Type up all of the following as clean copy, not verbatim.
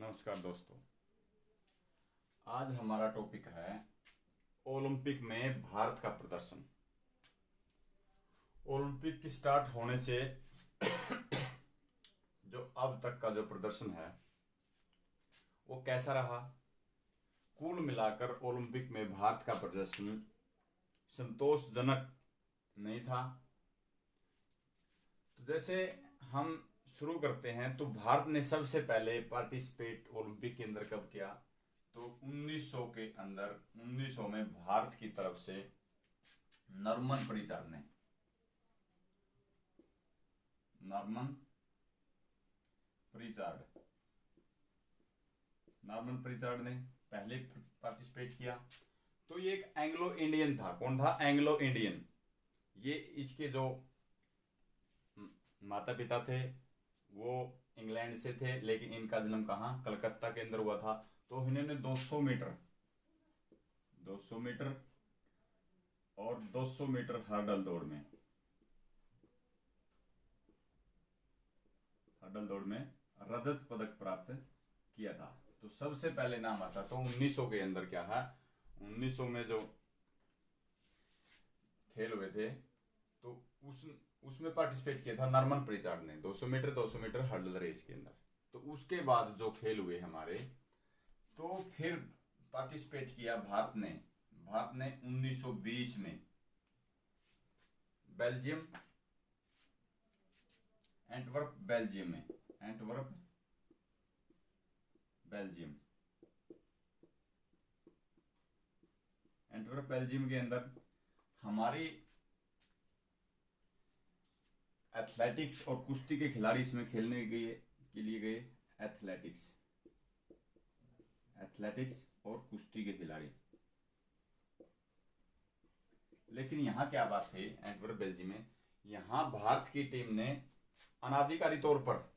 नमस्कार दोस्तों। आज हमारा टॉपिक है ओलंपिक में भारत का प्रदर्शन। ओलंपिक की स्टार्ट होने से जो अब तक का जो प्रदर्शन है वो कैसा रहा। कुल मिलाकर ओलंपिक में भारत का प्रदर्शन संतोषजनक नहीं था। तो जैसे हम शुरू करते हैं तो भारत ने सबसे पहले पार्टिसिपेट ओलंपिक के अंदर कब किया, तो 1900 के अंदर 1900 में भारत की तरफ से नॉर्मन परिचार ने नॉर्मन परिचार ने पहले पार्टिसिपेट किया। तो ये एक एंग्लो इंडियन था। कौन था? Anglo Indian. ये इसके जो माता पिता थे वो इंग्लैंड से थे, लेकिन इनका जन्म कहाँ? कलकत्ता के अंदर हुआ था। तो इन्होंने 200 मीटर और 200 मीटर हर्डल दौड़ में रजत पदक प्राप्त किया था। तो सबसे पहले नाम आता तो 1900 के अंदर क्या है, 1900 में जो खेल हुए थे तो उसमें पार्टिसिपेट किया था नॉर्मन प्रिचार्ड ने 200 मीटर हर्डल रेस के अंदर। तो उसके बाद जो खेल हुए हमारे, तो फिर पार्टिसिपेट किया भारत ने 1920 में बेल्जियम एंटवर्प बेल्जियम के अंदर हमारी एथलेटिक्स और कुश्ती के खिलाड़ी इसमें खेलने के लिए गए। एथलेटिक्स और कुश्ती के खिलाड़ी। लेकिन यहाँ क्या बात है, एंटवर्प बेल्जियम में यहाँ भारत की टीम ने अनाधिकारी तौर पर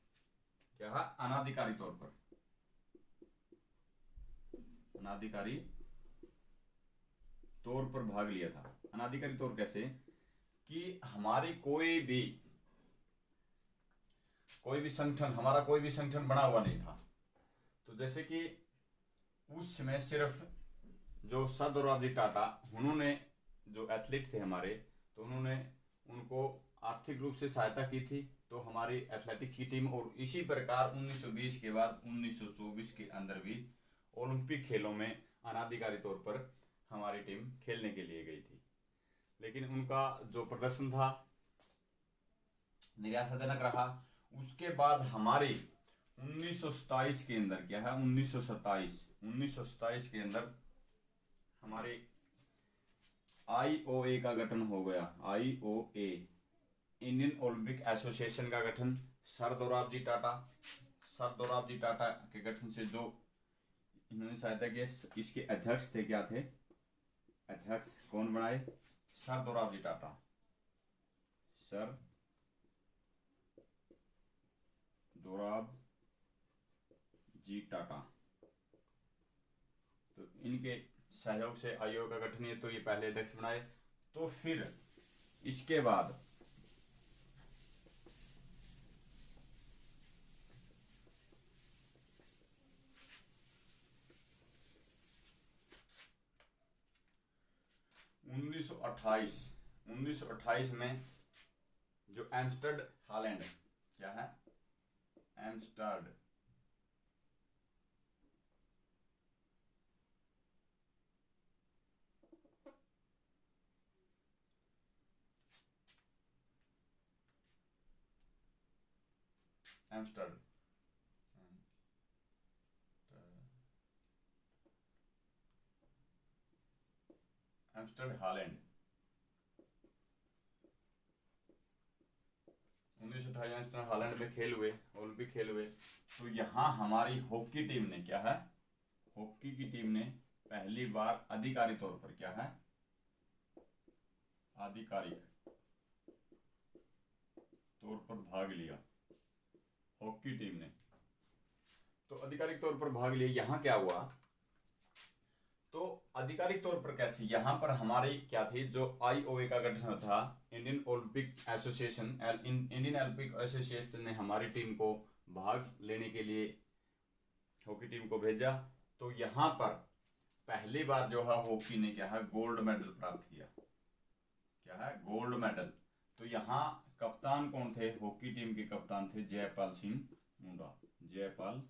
भाग लिया था। अनाधिकारी तौर कैसे कि हमारी कोई भी संगठन बना हुआ नहीं था। तो जैसे कि उस समय सिर्फ जो सर दोराबजी टाटा, उन्होंने जो एथलीट थे हमारे, तो उन्होंने उनको आर्थिक रूप से सहायता की थी। तो हमारी एथलेटिक्स की टीम, और इसी प्रकार 1920 के बाद 1924 के अंदर भी ओलंपिक खेलों में अनाधिकारी तौर पर हमारी टीम खेलने के लिए गई थी। लेकिन उनका जो प्रदर्शन था निराशाजनक रहा। उसके बाद हमारी 1927 के अंदर क्या है, 1927 के अंदर हमारे IOA का गठन हो गया। IOA, इंडियन ओलंपिक एसोसिएशन का गठन सर दोराबजी टाटा के गठन से जो इन्होंने सहायता की। इसके अध्यक्ष थे, क्या थे अध्यक्ष? कौन बनाए? सर दोराबजी टाटा। तो इनके सहयोग से आयोग का गठन है। तो ये पहले अध्यक्ष बनाए। तो फिर इसके बाद उन्नीस सौ अट्ठाईस में जो एम्स्टर्ड हालैंड 1928 एम्स्टर्डम हालैंड में खेल हुए, ओलंपिक खेल हुए। तो यहाँ हमारी हॉकी टीम ने पहली बार आधिकारिक तौर पर भाग लिया। हॉकी टीम ने तो आधिकारिक तौर पर भाग लिया। यहाँ क्या हुआ, तो आधिकारिक तौर पर कैसे, यहाँ पर हमारी क्या थी, जो IOA का गठन था, इंडियन ओलंपिक एसोसिएशन ने हमारी टीम को भाग लेने के लिए, हॉकी टीम को भेजा, तो यहाँ पर पहली बार जो है हॉकी ने क्या है गोल्ड मेडल प्राप्त किया। क्या है? Gold medal. तो यहाँ कप्तान कौन थे? हॉकी टीम के कप्तान थे जयपाल सिंह मुंडा। जयपाल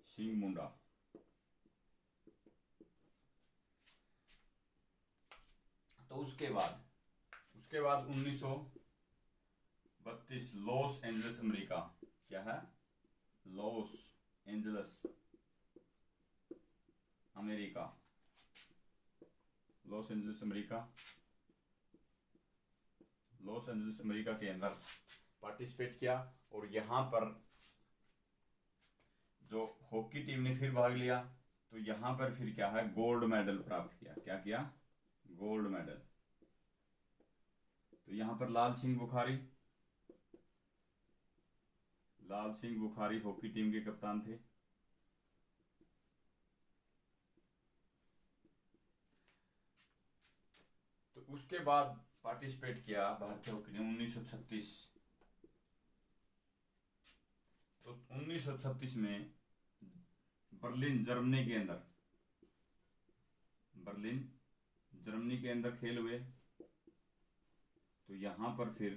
सिंह मुंडा। तो उसके बाद 1932 लॉस एंजल्स अमेरिका। क्या है? Los Angeles America. Los Angeles America के अंदर पार्टिसिपेट किया, और यहां पर जो हॉकी टीम ने फिर भाग लिया, तो यहां पर फिर क्या है गोल्ड मेडल प्राप्त किया। क्या किया? Gold medal. तो यहां पर लाल सिंह बुखारी हॉकी टीम के कप्तान थे। तो उसके बाद पार्टिसिपेट किया भारतीय हॉकी ने 1936। तो 1936 में बर्लिन जर्मनी के अंदर खेल हुए। तो यहां पर फिर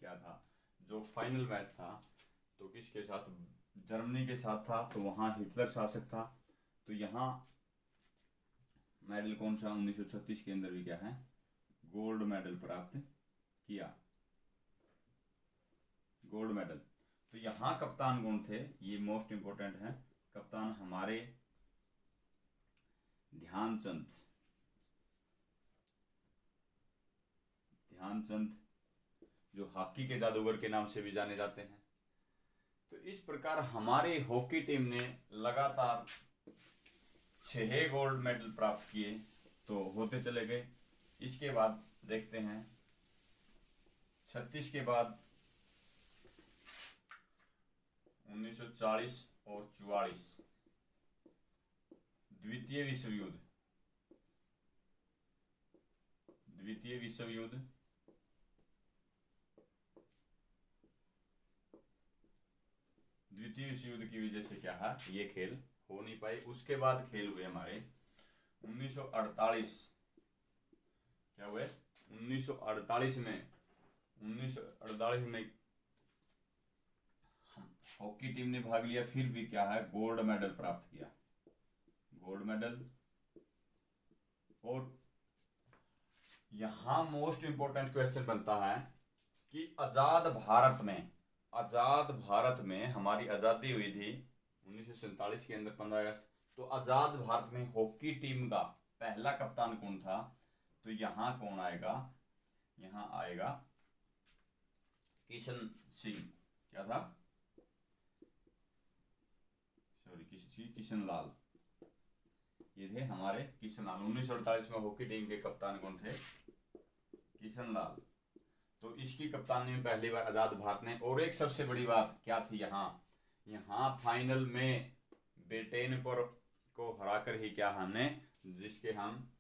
क्या था, जो फाइनल मैच था तो किसके साथ? जर्मनी के साथ था। तो वहां हिटलर शासक था। तो यहाँ मेडल कौन सा? 1936 के अंदर भी क्या है गोल्ड मेडल प्राप्त किया। Gold medal. तो यहाँ कप्तान कौन थे? ये मोस्ट इंपोर्टेंट है। कप्तान हमारे ध्यानचंद जो हॉकी के जादूगर के नाम से भी जाने जाते हैं। तो इस प्रकार हमारी हॉकी टीम ने लगातार 6 गोल्ड मेडल प्राप्त किए, तो होते चले गए। इसके बाद देखते हैं 36 के बाद 1940 और 44 द्वितीय विश्व युद्ध। द्वितीय विश्व युद्ध की वजह से क्या है ये खेल हो नहीं पाए। उसके बाद खेल हुए हमारे 1948। क्या हुए? 1948 में हॉकी टीम ने भाग लिया, फिर भी क्या है गोल्ड मेडल प्राप्त किया। Gold medal. और यहां मोस्ट इंपोर्टेंट क्वेश्चन बनता है कि आजाद भारत में हमारी आजादी हुई थी 1947 के अंदर 15 अगस्त। तो आजाद भारत में हॉकी टीम का पहला कप्तान कौन था? तो यहां कौन आएगा? यहां आएगा किशन सिंह। क्या था? किशन लाल। ये थे हमारे किशन लाल। 1948 में हॉकी टीम के कप्तान कौन थे? किशन लाल। तो इसकी कप्तानी में पहली बार आजाद भारत ने। और एक सबसे बड़ी बात क्या थी, यहाँ फाइनल में ब्रिटेन को हराकर ही क्या हमने, जिसके हम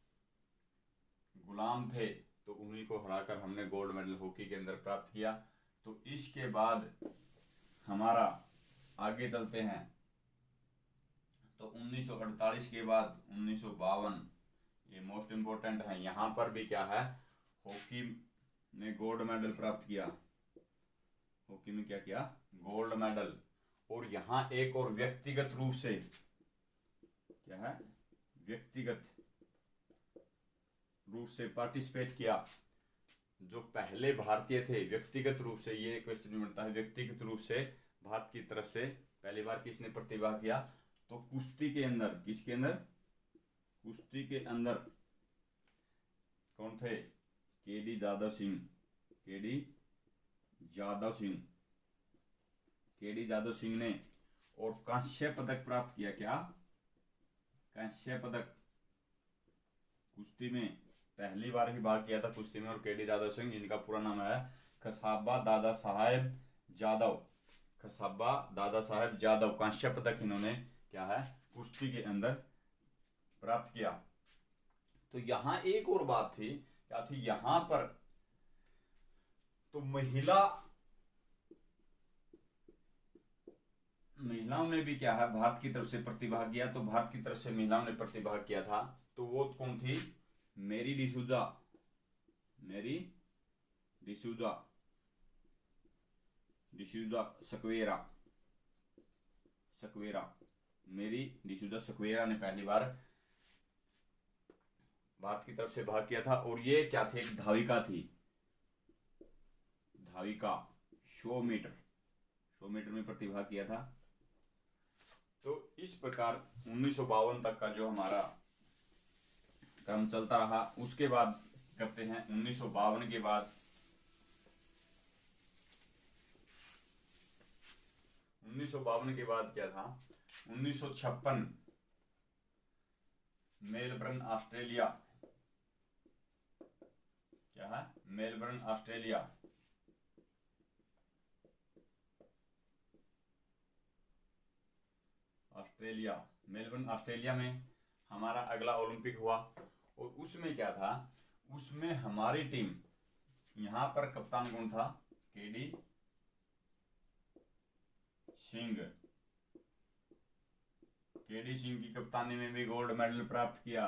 गुलाम थे, तो उन्हीं को हराकर हमने गोल्ड मेडल हॉकी के अंदर प्राप्त किया। तो इसके बाद हमारा आगे चलते हैं। तो 1948 के बाद 1952, ये मोस्ट इंपोर्टेंट है। यहाँ पर भी क्या है हॉकी ने गोल्ड मेडल प्राप्त किया। हॉकी में क्या किया? Gold medal. और यहाँ एक और व्यक्तिगत रूप से क्या है? व्यक्तिगत रूप से पार्टिसिपेट किया। जो पहले भारतीय थे व्यक्तिगत रूप से, ये क्वेश्चन बनता है, व्यक्तिगत रूप से भारत की तरफ से पहली बार किसने प्रतिभाग किया? तो कुश्ती के अंदर। किसके अंदर? कुश्ती के अंदर कौन थे? केडी जादव सिंह ने और कांस्य पदक प्राप्त किया। क्या? कांस्य पदक। कुश्ती में पहली बार ही भाग किया था कुश्ती में। और केडी जादव सिंह, इनका पूरा नाम है खसाबा दादा साहेब जादव। कांस्य पदक इन्होंने क्या है कुश्ती के अंदर प्राप्त किया। तो यहां एक और बात थी, क्या थी? यहां पर तो महिलाओं ने भी क्या है भारत की तरफ से प्रतिभाग किया। तो भारत की तरफ से महिलाओं ने प्रतिभाग किया था, तो वो कौन थी? मेरी डिसूजा, मेरी डिसूजा, डिसूजा सक्वेरा, सक्वेरा, मेरी डिसूजा सक्वेरा ने पहली बार भारत की तरफ से भाग किया था। और ये क्या थे? एक धाविका थी, धाविका, 100 मीटर, 100 मीटर में प्रतिभाग किया था। तो इस प्रकार 1952 तक का जो हमारा क्रम चलता रहा। उसके बाद करते हैं 1952 के बाद, 1952 के बाद क्या था? 1956 मेलबर्न ऑस्ट्रेलिया, क्या है? Melbourne Australia, Australia, Melbourne Australia में हमारा अगला ओलंपिक हुआ। और उसमें क्या था? उसमें हमारी टीम, यहां पर कप्तान कौन था? केडी सिंह, केडी सिंह की कप्तानी में भी गोल्ड मेडल प्राप्त किया।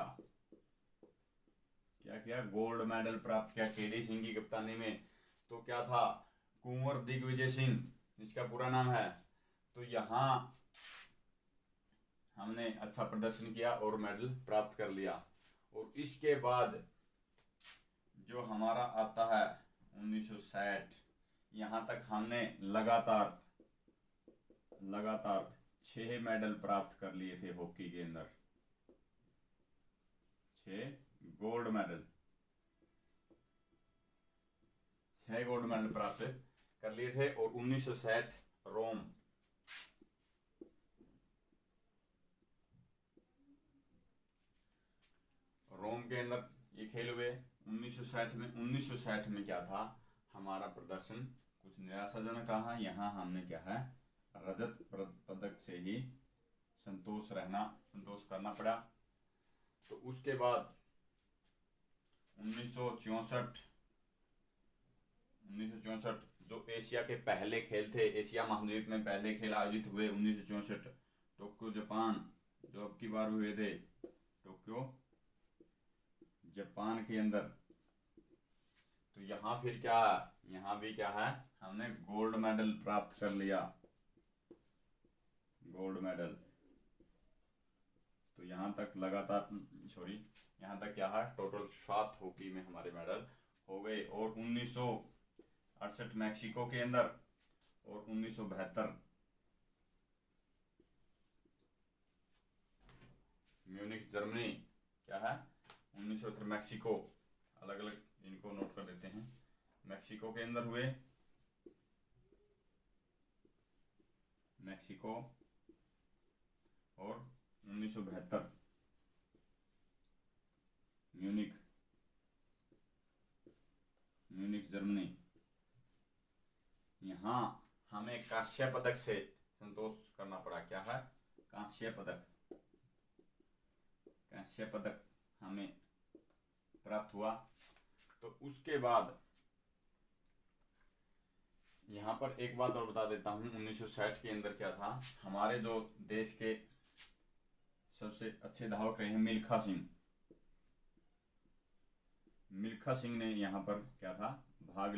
क्या किया? गोल्ड मेडल प्राप्त किया केडी सिंह की कप्तानी में। तो क्या था? कुंवर दिग्विजय सिंह इसका पूरा नाम है। तो यहाँ हमने अच्छा प्रदर्शन किया और मेडल प्राप्त कर लिया। और इसके बाद जो हमारा आता है 1960, यहाँ तक हमने लगातार 6 मेडल प्राप्त कर लिए थे हॉकी के अंदर, 6 गोल्ड मेडल, 6 गोल्ड मेडल प्राप्त कर लिए थे। और 1960 रोम, रोम के अंदर ये खेल हुए 1960 में। 1960 में क्या था? हमारा प्रदर्शन कुछ निराशाजनक रहा। यहाँ हमने क्या है? रजत पदक से ही संतोष करना पड़ा। तो उसके बाद 1964 जो एशिया के पहले खेल थे, एशिया महाद्वीप में पहले खेल आयोजित हुए 1964 टोक्यो जापान, जो अब की बार हुए थे टोक्यो जापान के अंदर। तो यहाँ फिर क्या? यहाँ भी क्या है? हमने गोल्ड मेडल प्राप्त कर लिया, गोल्ड मेडल। तो यहाँ तक लगातार यहाँ तक क्या है? टोटल 7 हॉकी में हमारे मेडल हो गए। और 1968 मैक्सिको के अंदर और 1972 म्यूनिख जर्मनी, क्या है? 1972 मैक्सिको, अलग अलग इनको नोट कर देते हैं। मैक्सिको के अंदर हुए, मैक्सिको। और 1972 म्यूनिख जर्मनी। यहाँ हमें कांस्य पदक से संतोष करना पड़ा। क्या है? कांस्य पदक, कांस्य पदक हमें प्राप्त हुआ। तो उसके बाद यहाँ पर एक बात और बता देता हूँ, 1960 के अंदर क्या था? हमारे जो देश के सबसे अच्छे धावक रहे हैं मिल्खा सिंह, मिल्खा सिंह ने यहाँ पर क्या था? भाग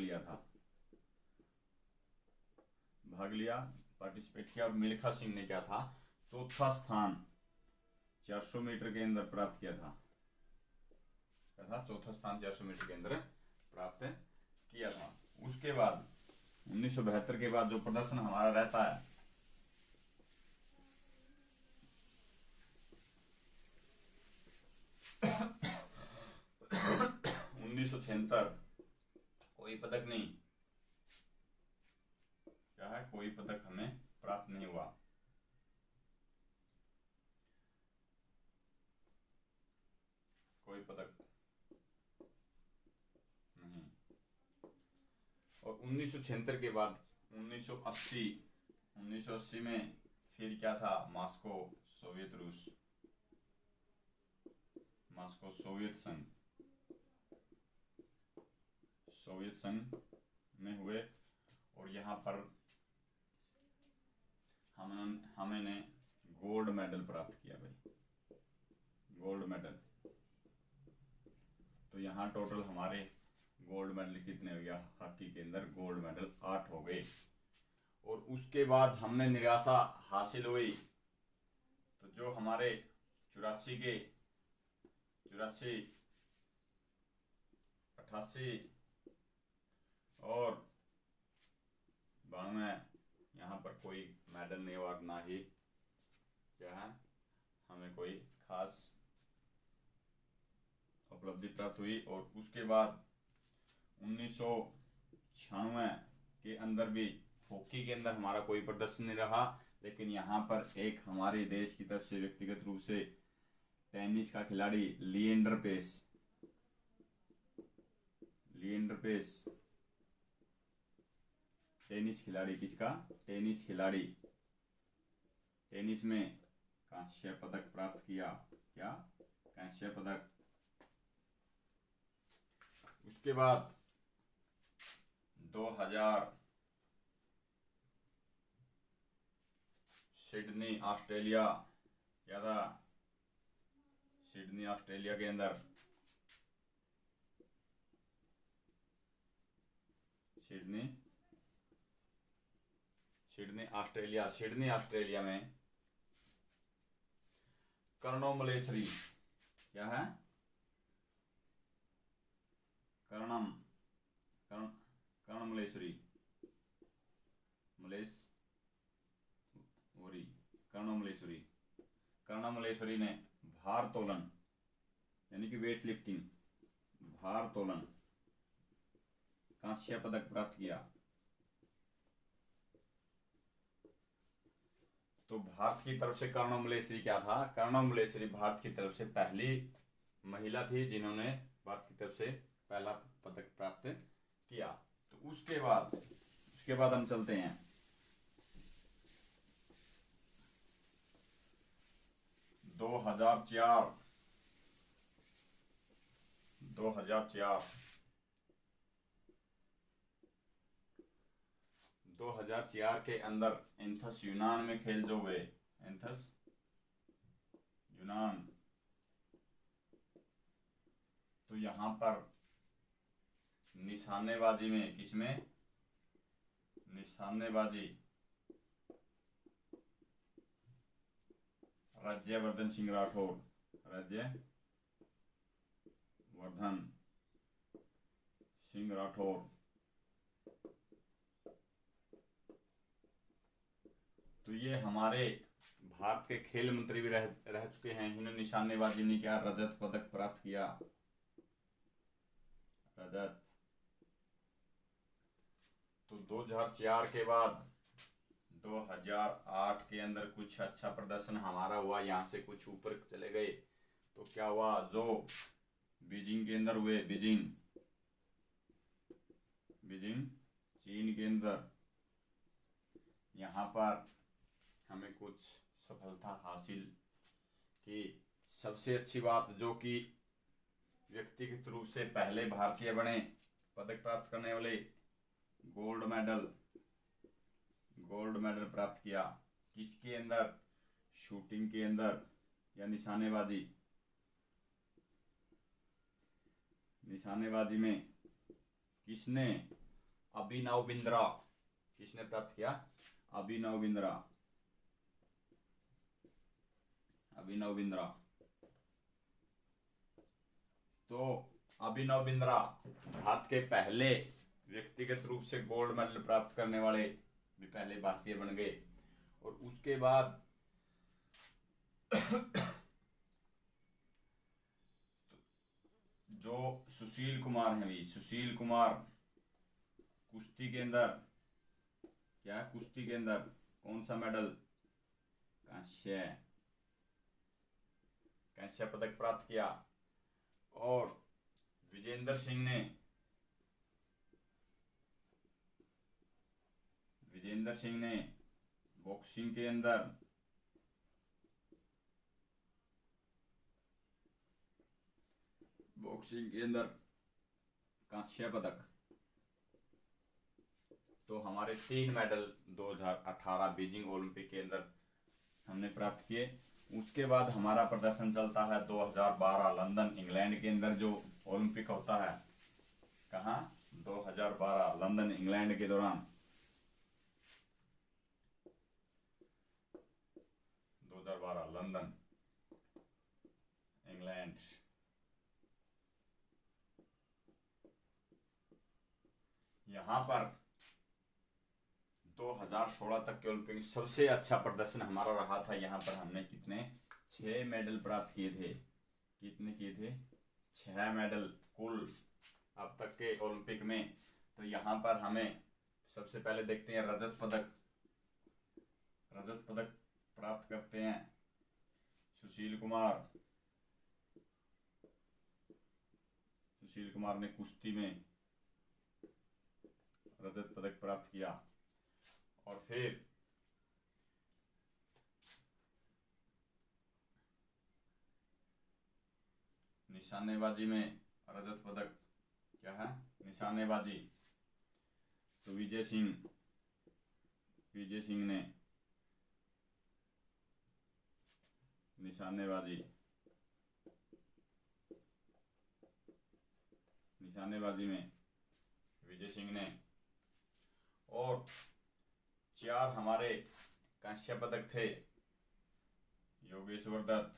लिया, पार्टिसिपेट किया। और मिल्खा सिंह ने क्या था? चौथा स्थान 400 मीटर के अंदर प्राप्त किया था। क्या था? चौथा स्थान 400 मीटर के अंदर प्राप्त किया था। उसके बाद 1972 के बाद जो प्रदर्शन हमारा रहता है, 1976 कोई पदक नहीं, क्या है? कोई पदक हमें प्राप्त नहीं हुआ। कोई पदक नहीं। और 1976 के बाद 1980 में फिर क्या था? मॉस्को सोवियत रूस, मॉस्को सोवियत संघ में हुए। और यहाँ पर हमने गोल्ड मेडल प्राप्त किया भाई, गोल्ड मेडल। तो यहाँ टोटल हमारे गोल्ड मेडल कितने हो गया, हॉकी के अंदर गोल्ड मेडल 8 हो गए। और उसके बाद हमने निराशा हासिल हुई, तो जो हमारे 84 के 88 और 92 यहाँ पर कोई मेडल नहीं हुआ, ना ही क्या है हमें कोई खास उपलब्धि प्राप्त हुई। और उसके बाद 1996 के अंदर भी हॉकी के अंदर हमारा कोई प्रदर्शन नहीं रहा, लेकिन यहाँ पर एक हमारे देश की तरफ से व्यक्तिगत रूप से टेनिस का खिलाड़ी लिएंडर पेस टेनिस खिलाड़ी, किसका, टेनिस खिलाड़ी, टेनिस में कांस्य पदक प्राप्त किया, क्या, कांस्य पदक। उसके बाद 2000 सिडनी ऑस्ट्रेलिया, क्या था, सिडनी ऑस्ट्रेलिया के अंदर सिडनी ऑस्ट्रेलिया में कर्णो मलेश्वरी, क्या है, कर्णो मलेश्वरी ने भारोत्तोलन यानी कि वेट लिफ्टिंग, भारोत्तोलन कांस्य पदक प्राप्त किया। तो भारत की तरफ से कर्णो मलेश्वरी क्या था, कर्णो मलेश्वरी भारत की तरफ से पहली महिला थी जिन्होंने भारत की तरफ से पहला पदक प्राप्त किया। तो उसके बाद हम चलते हैं 2004 के अंदर एथेंस यूनान में खेल जो हुए, एथेंस यूनान, तो यहाँ पर निशानेबाजी में, किसमें, निशानेबाजी राज्यवर्धन सिंह राठौर, तो ये हमारे भारत के खेल मंत्री भी रह चुके हैं। इन्होंने निशानेबाजी में क्या, रजत पदक प्राप्त किया, रजत। तो 2004 के बाद 2008 के अंदर कुछ अच्छा प्रदर्शन हमारा हुआ, यहाँ से कुछ ऊपर चले गए। तो क्या हुआ, जो बीजिंग के अंदर हुए, बीजिंग चीन के अंदर, यहाँ पर हमें कुछ सफलता हासिल की। सबसे अच्छी बात जो कि व्यक्तिगत रूप से पहले भारतीय बने पदक प्राप्त करने वाले, गोल्ड मेडल प्राप्त किया, किसके अंदर, शूटिंग के अंदर या निशानेबाजी में किसने, अभिनव बिंद्रा, किसने प्राप्त किया, अभिनव बिंद्रा। तो अभिनव बिंद्रा भारत के पहले व्यक्तिगत रूप से गोल्ड मेडल प्राप्त करने वाले भी पहले भारतीय बन गए। और उसके बाद जो सुशील कुमार हैं भी, सुशील कुमार कुश्ती के अंदर, क्या, कुश्ती के अंदर कौन सा मेडल, कांस्य पदक प्राप्त किया। और विजेंद्र सिंह ने बॉक्सिंग के अंदर कांस्य पदक। तो हमारे 3 मेडल 2018 बीजिंग ओलंपिक के अंदर हमने प्राप्त किए। उसके बाद हमारा प्रदर्शन चलता है 2012 लंदन इंग्लैंड के अंदर जो ओलंपिक होता है। कहाँ? 2012 लंदन इंग्लैंड के दौरान 2012 लंदन इंग्लैंड। यहाँ पर 2016 तक के ओलंपिक सबसे अच्छा प्रदर्शन हमारा रहा था। यहाँ पर हमने कितने 6 मेडल प्राप्त किए थे। कितने किए थे? 6 मेडल कुल अब तक के ओलंपिक में। तो यहाँ पर हमें सबसे पहले देखते हैं रजत पदक। रजत पदक प्राप्त करते हैं सुशील कुमार। सुशील कुमार ने कुश्ती में रजत पदक प्राप्त किया। और फिर निशानेबाजी में रजत पदक क्या है? निशानेबाजी। तो विजय सिंह ने निशानेबाजी में विजय सिंह ने। और 4 हमारे कांस्य पदक थे। योगेश्वर दत्त,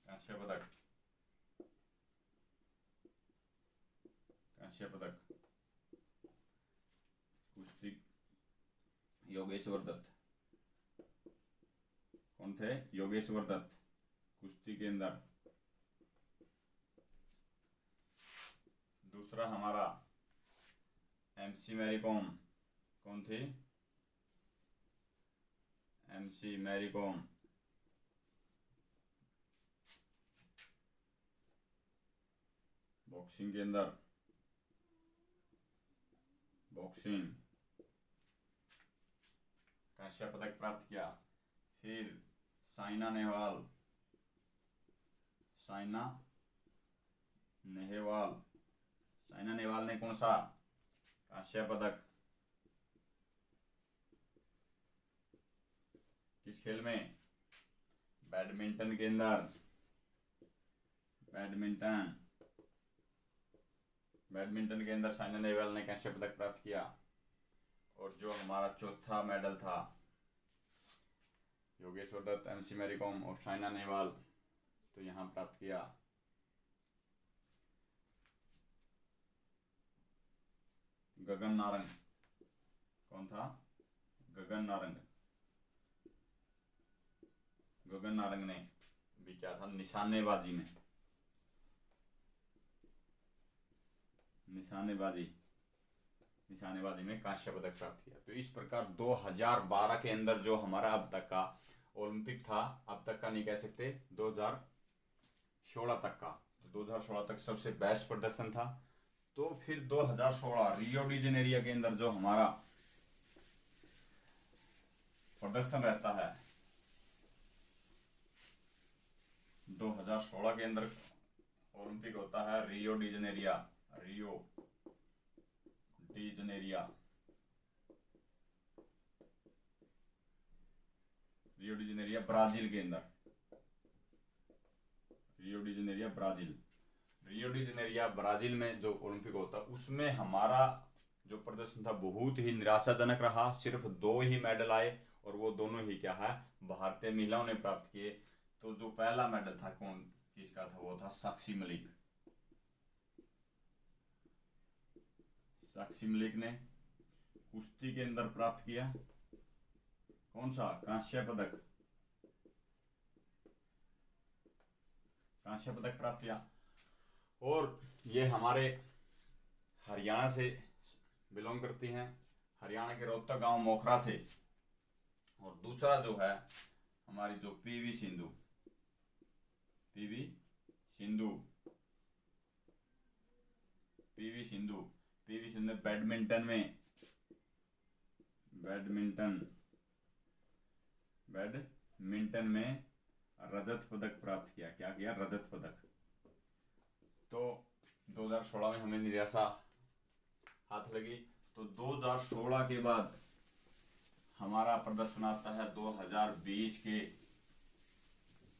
कांस्य पदक, कुश्ती योगेश्वर दत्त। कौन थे? योगेश्वर दत्त कुश्ती के अंदर। दूसरा हमारा एमसी मैरी कॉम। कौन थी? MC Mary com. बॉक्सिंग के अंदर, बॉक्सिंग कांस्य पदक प्राप्त किया। फिर साइना नेहवाल ने कौन सा कांस्य पदक? किस खेल में? बैडमिंटन के अंदर। बैडमिंटन के अंदर साइना नेहवाल ने कांस्य पदक प्राप्त किया। और जो हमारा चौथा मेडल था, योगेश्वर दत्त, एमसी मैरी कॉम और साइना नेहवाल, तो यहाँ प्राप्त किया। गगन नारंग। कौन था? गगन नारंग ने भी क्या था? निशानेबाजी में कांस्य पदक प्राप्त किया। तो इस प्रकार 2012 के अंदर जो हमारा अब तक का ओलंपिक था, अब तक का नहीं कह सकते, 2016 तक का, तो 2016 तक सबसे बेस्ट प्रदर्शन था। तो फिर 2016 रियो डी जेनेरिया के अंदर जो हमारा प्रदर्शन रहता है, 2016 के अंदर ओलंपिक होता है रियो डी जेनेरिया ब्राजील के अंदर। रियो डी जेनेरिया ब्राजील में जो ओलंपिक होता है, उसमें हमारा जो प्रदर्शन था बहुत ही निराशाजनक रहा। सिर्फ 2 ही मेडल आए और वो दोनों ही क्या है? भारतीय महिलाओं ने प्राप्त किए। तो जो पहला मेडल था किसका था? वो था साक्षी मलिक ने कुश्ती के अंदर प्राप्त किया। कौन सा? कांस्य पदक प्राप्त किया। और ये हमारे हरियाणा से बिलोंग करती हैं, हरियाणा के रोहतक गांव मोखरा से। और दूसरा जो है हमारी जो पीवी सिंधु बैडमिंटन में रजत पदक प्राप्त किया। क्या किया? रजत पदक। तो 2016 में हमें निराशा हाथ लगी। तो 2016 के बाद हमारा प्रदर्शन आता है 2020 के,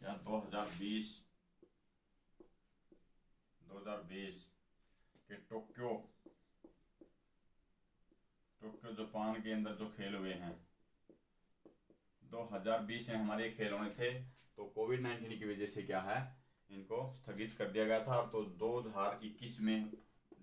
या 2020 के टोक्यो जापान के अंदर जो खेल हुए हैं। 2020 में हमारे खेल होने थे, तो कोविड-19 की वजह से क्या है, इनको स्थगित कर दिया गया था। और तो 2021 में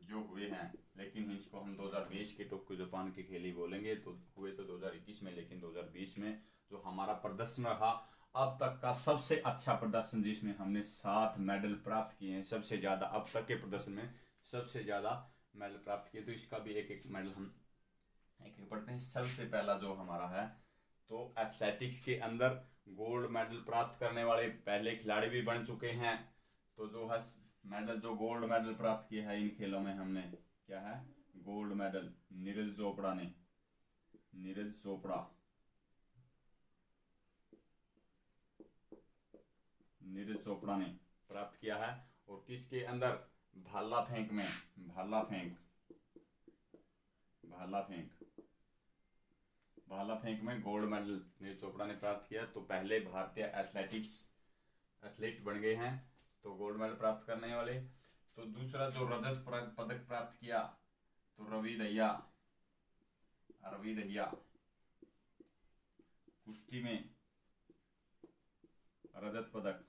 जो हुए हैं, लेकिन इसको हम 2020 के टोक्यो जापान के खेल ही बोलेंगे। तो हुए तो 2021 में, लेकिन 2020 में जो हमारा प्रदर्शन रहा अब तक का सबसे अच्छा प्रदर्शन, जिसमें हमने 7 मेडल प्राप्त किए हैं, सबसे ज़्यादा अब तक के प्रदर्शन में सबसे ज़्यादा मेडल प्राप्त किए। तो इसका भी एक एक मेडल हम एक एक पढ़ते हैं। सबसे पहला जो हमारा है, तो एथलेटिक्स के अंदर गोल्ड मेडल प्राप्त करने वाले पहले खिलाड़ी भी बन चुके हैं। तो जो है मेडल, जो गोल्ड मेडल प्राप्त किया है इन खेलों में हमने, क्या है, गोल्ड मेडल नीरज चोपड़ा ने, नीरज चोपड़ा ने प्राप्त किया है। और किसके अंदर, भाला फेंक में, भाला फेंक में गोल्ड मेडल नीरज चोपड़ा ने प्राप्त किया। तो पहले भारतीय एथलीट बन गए हैं तो गोल्ड मेडल प्राप्त करने वाले। तो दूसरा जो रजत पदक प्राप्त किया, तो रवि दहिया कुश्ती में रजत पदक।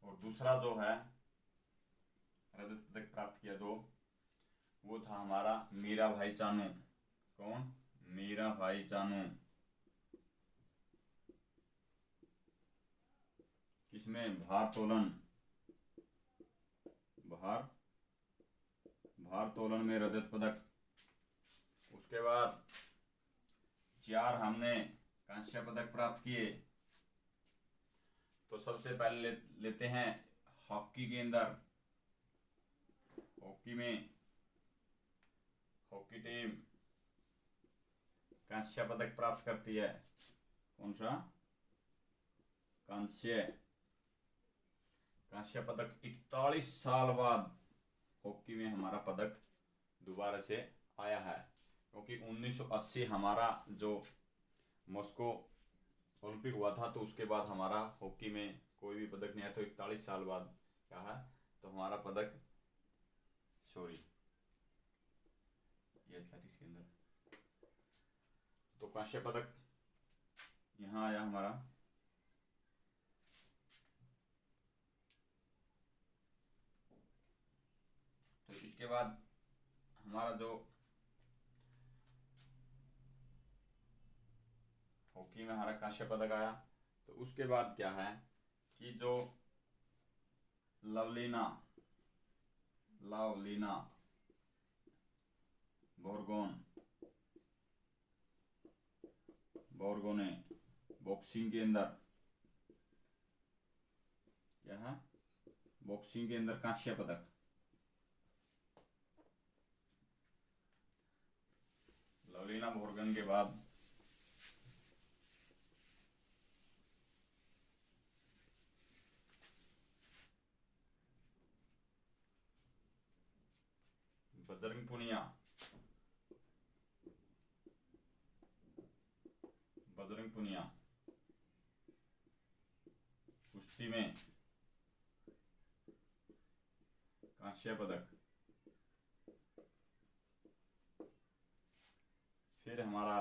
और दूसरा जो है रजत पदक प्राप्त किया, तो वो था हमारा मीरा भाई चानू। कौन? मीरा भाई चानू। किसमें? भारोत्तोलन में रजत पदक। उसके बाद 4 हमने कांस्य पदक प्राप्त किए। तो सबसे पहले लेते हैं हॉकी के अंदर। हॉकी टीम कांस्य पदक प्राप्त करती है। कौन सा? कांस्य पदक। 41 साल बाद हॉकी में हमारा पदक दोबारा से आया है, क्योंकि 1980 हमारा जो मॉस्को ओलंपिक हुआ था, तो उसके बाद हमारा हॉकी में कोई भी पदक नहीं आया। तो 41 साल बाद क्या है, तो हमारा पदक, ये एथलेटिक्स के अंदर तो कांस्य पदक यहाँ आया हमारा। तो इसके बाद हमारा जो हॉकी में हमारा कांस्य पदक आया, तो उसके बाद क्या है कि जो लवलीना बोरगोने बॉक्सिंग के अंदर, क्या है, बॉक्सिंग के अंदर कांस्य पदक। लवलीना बोरगोन के बाद बजरंग पुनिया कुश्ती में कांस्य पदक। फिर हमारा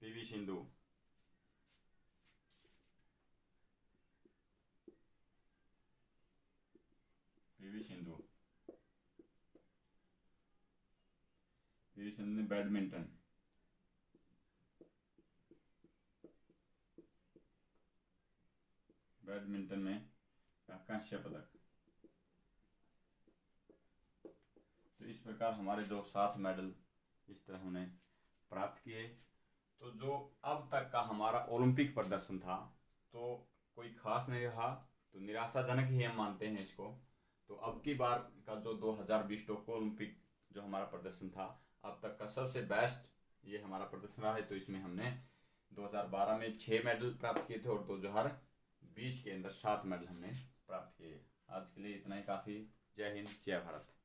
पीवी सिंधु ने बैडमिंटन। में कांस्य पदक। तो इस प्रकार हमारे जो 7 मेडल इस तरह हमने प्राप्त किए। तो जो अब तक का हमारा ओलंपिक प्रदर्शन था, तो कोई खास नहीं रहा, तो निराशाजनक ही हम मानते हैं इसको। तो अब की बार का जो 2020 टोक्यो ओलंपिक जो हमारा प्रदर्शन था, अब तक का सबसे बेस्ट ये हमारा प्रदर्शन रहा है। तो इसमें हमने 2012 में 6 मेडल प्राप्त किए थे, और 2020 के अंदर 7 मेडल हमने प्राप्त किए। आज के लिए इतना ही काफ़ी। जय हिंद, जय भारत।